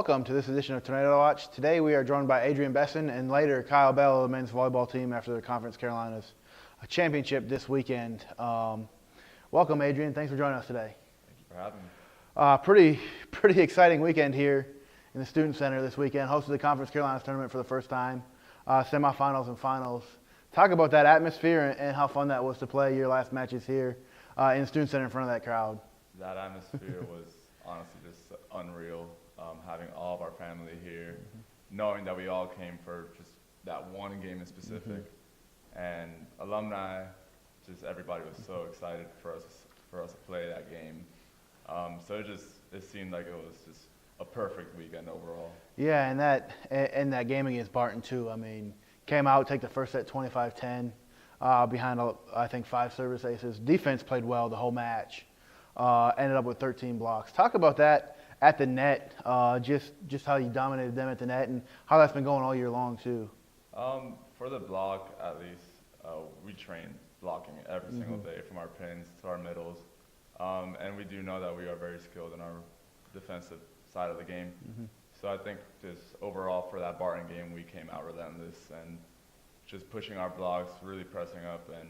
welcome to this edition of Tornado Watch. Today we are joined by Adrian Besson and later Kyle Bell of the men's volleyball team after the Conference Carolinas championship this weekend. Welcome, Adrian. Thanks for joining us today. Thank you for having me. Pretty exciting weekend here in the Student Center this weekend. Hosted the Conference Carolinas tournament for the first time, semifinals and finals. Talk about that atmosphere and how fun that was to play your last matches here in the Student Center in front of that crowd. That atmosphere was honestly just unreal. Having all of our family here, knowing that we all came for just that one game in specific, and alumni, just everybody was so excited for us to play that game. So it seemed like it was just a perfect weekend overall. Yeah, and that game against Barton too. I mean, came out, take the first set 25-10, behind I think 5 service aces. Defense played well the whole match. Ended up with 13 blocks. Talk about that at the net, just how you dominated them at the net and how that's been going all year long too. For the block, at least, we train blocking every single day, from our pins to our middles, and we do know that we are very skilled in our defensive side of the game. So I think just overall for that Barton game, we came out relentless and just pushing our blocks, really pressing up and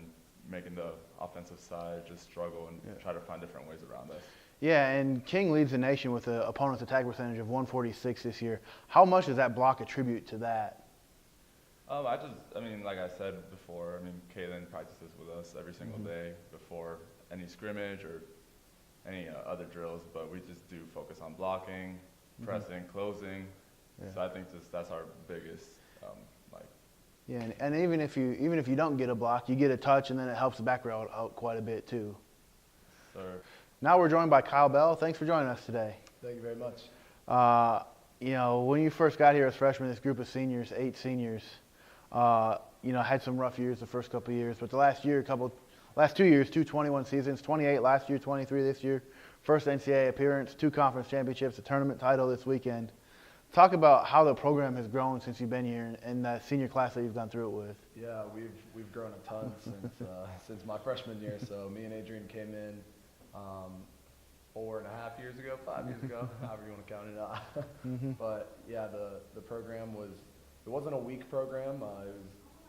making the offensive side just struggle and try to find different ways around us. Yeah, and King leads the nation with an opponent's attack percentage of 146 this year. How much does that block attribute to that? I mean, like I said before, I mean, Kaylin practices with us every single day before any scrimmage or any other drills, but we just do focus on blocking, pressing, closing. So I think that's our biggest, Yeah, and even if you don't get a block, you get a touch, and then it helps the back row out quite a bit too. Sir. Now we're joined by Kyle Bell. Thanks for joining us today. Thank you very much. You know, when you first got here as freshmen, this group of seniors, 8 seniors, had some rough years the first couple of years, but the last 2 years, 2 21 seasons, 28 last year, 23 this year, first NCAA appearance, 2 conference championships, a tournament title this weekend. Talk about how the program has grown since you've been here and that senior class that you've gone through it with. Yeah, we've grown a ton since my freshman year. So me and Adrian came in 4.5 years ago, 5 years ago, however you want to count it out. But yeah, the program wasn't a weak program.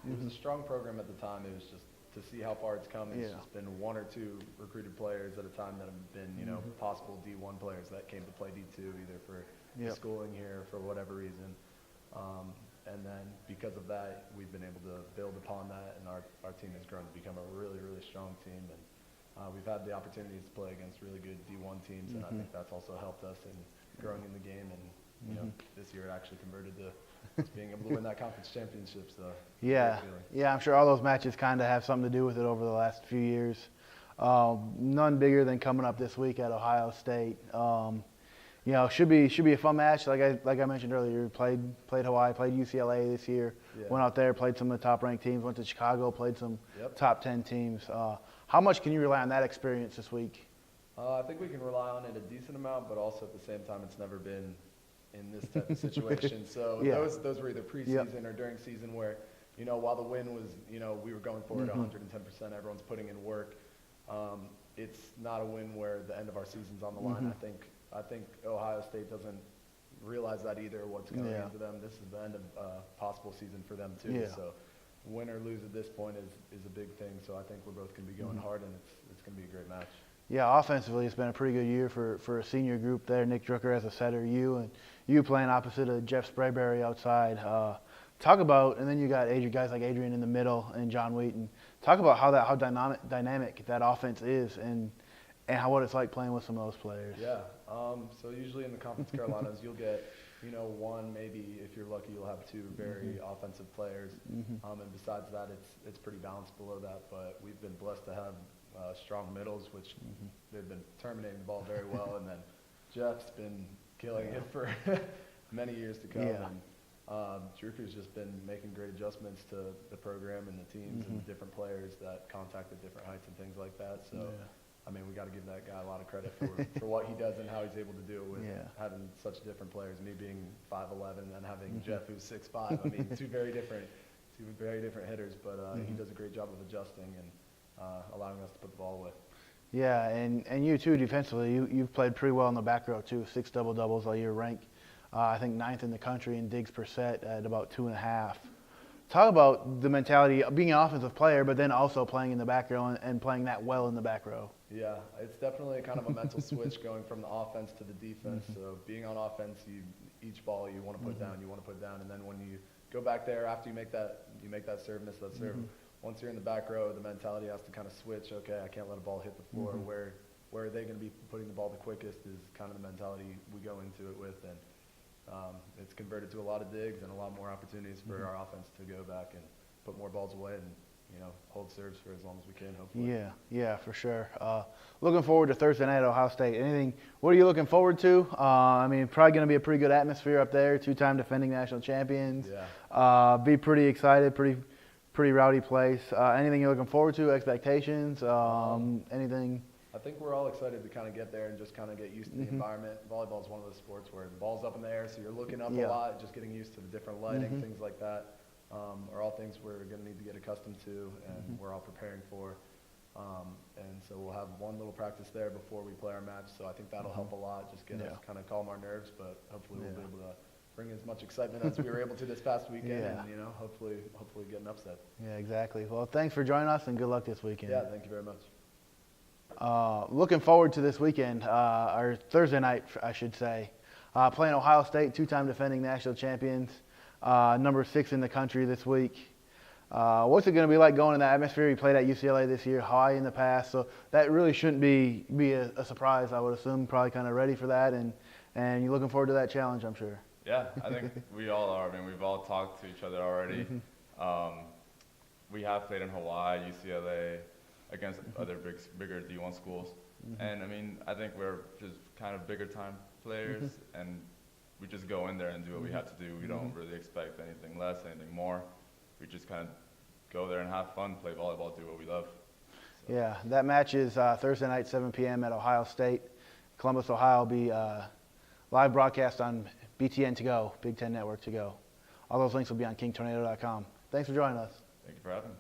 It was a strong program at the time. It was just to see how far it's come. It's just been 1 or 2 recruited players at a time that have been possible D1 players that came to play D2 either for schooling here for whatever reason. And then because of that, we've been able to build upon that, and our team has grown to become a really, really strong team. And we've had the opportunities to play against really good D1 teams, and I think that's also helped us in growing in the game. And this year it actually converted to being able to win that conference championship. So yeah, I'm sure all those matches kind of have something to do with it over the last few years. None bigger than coming up this week at Ohio State. Should be a fun match. Like I mentioned earlier, played Hawaii, played UCLA this year. Went out there, played some of the top-ranked teams. Went to Chicago, played some top 10 teams. How much can you rely on that experience this week? I think we can rely on it a decent amount, but also at the same time, it's never been in this type of situation. So those were either preseason or during season where, while the win was, we were going for it 110%, everyone's putting in work. It's not a win where the end of our season's on the line. I think Ohio State doesn't realize that either, what's coming into them. This is the end of possible season for them too. So win or lose at this point is a big thing. So I think we're both going to be going hard, and it's going to be a great match. Yeah, offensively, it's been a pretty good year for a senior group there. Nick Drucker as a setter, you playing opposite of Jeff Sprayberry outside. Talk about, and then you got guys like Adrian in the middle and John Wheaton. Talk about how dynamic that offense is and what it's like playing with some of those players. Yeah. So usually in the Conference Carolinas, you'll get, one, maybe if you're lucky, you'll have 2 very offensive players. And besides that, it's pretty balanced below that. But we've been blessed to have strong middles, which they've been terminating the ball very well. And then Jeff's been killing it for many years to come. And Drucker's just been making great adjustments to the program and the teams and the different players that contact at different heights and things like that. So. I mean, we got to give that guy a lot of credit for what he does and how he's able to do it with having such different players. Me being 5'11" and then having Jeff who's 6'5". I mean, two very different hitters, but he does a great job of adjusting and allowing us to put the ball away. Yeah, and you too defensively. You've played pretty well in the back row too. 6 double-doubles all year, ranked I think 9th in the country in digs per set at about 2.5. Talk about the mentality of being an offensive player, but then also playing in the back row and playing that well in the back row. Yeah, it's definitely kind of a mental switch going from the offense to the defense. So being on offense, each ball you want to put down, and then when you go back there after you make that serve, miss that serve. Once you're in the back row, the mentality has to kind of switch. Okay, I can't let a ball hit the floor. Where are they going to be putting the ball the quickest is kind of the mentality we go into it with, and it's converted to a lot of digs and a lot more opportunities for our offense to go back and put more balls away and hold serves for as long as we can, hopefully. Yeah, for sure. Looking forward to Thursday night at Ohio State. What are you looking forward to? I mean, probably going to be a pretty good atmosphere up there. 2-time defending national champions. Yeah. Be pretty excited. Pretty rowdy place. Anything you're looking forward to? Expectations? Anything? I think we're all excited to kind of get there and just kind of get used to the environment. Volleyball is one of those sports where the ball's up in the air, so you're looking up a lot, just getting used to the different lighting, things like that. Are all things we're going to need to get accustomed to, and we're all preparing for. And so we'll have one little practice there before we play our match, so I think that'll help a lot, just get us kind of calm our nerves, but hopefully we'll be able to bring as much excitement as we were able to this past weekend, and hopefully get an upset. Yeah, exactly. Well, thanks for joining us, and good luck this weekend. Yeah, thank you very much. Looking forward to this weekend, or Thursday night, I should say. Playing Ohio State, 2-time defending national champions, number 6 in the country this week. What's it going to be like going in that atmosphere? You played at UCLA this year, Hawaii in the past, so that really shouldn't be a surprise, I would assume. Probably kind of ready for that, and you're looking forward to that challenge, I'm sure. Yeah, I think we all are. I mean, we've all talked to each other already. We have played in Hawaii, UCLA, against other bigger D1 schools. And I mean, I think we're just kind of bigger time players, and we just go in there and do what we have to do. We don't really expect anything less, anything more. We just kind of go there and have fun, play volleyball, do what we love. So. Yeah, that match is Thursday night, 7 p.m. at Ohio State. Columbus, Ohio will be live broadcast on BTN To Go, Big Ten Network To Go. All those links will be on kingtornado.com. Thanks for joining us. Thank you for having me.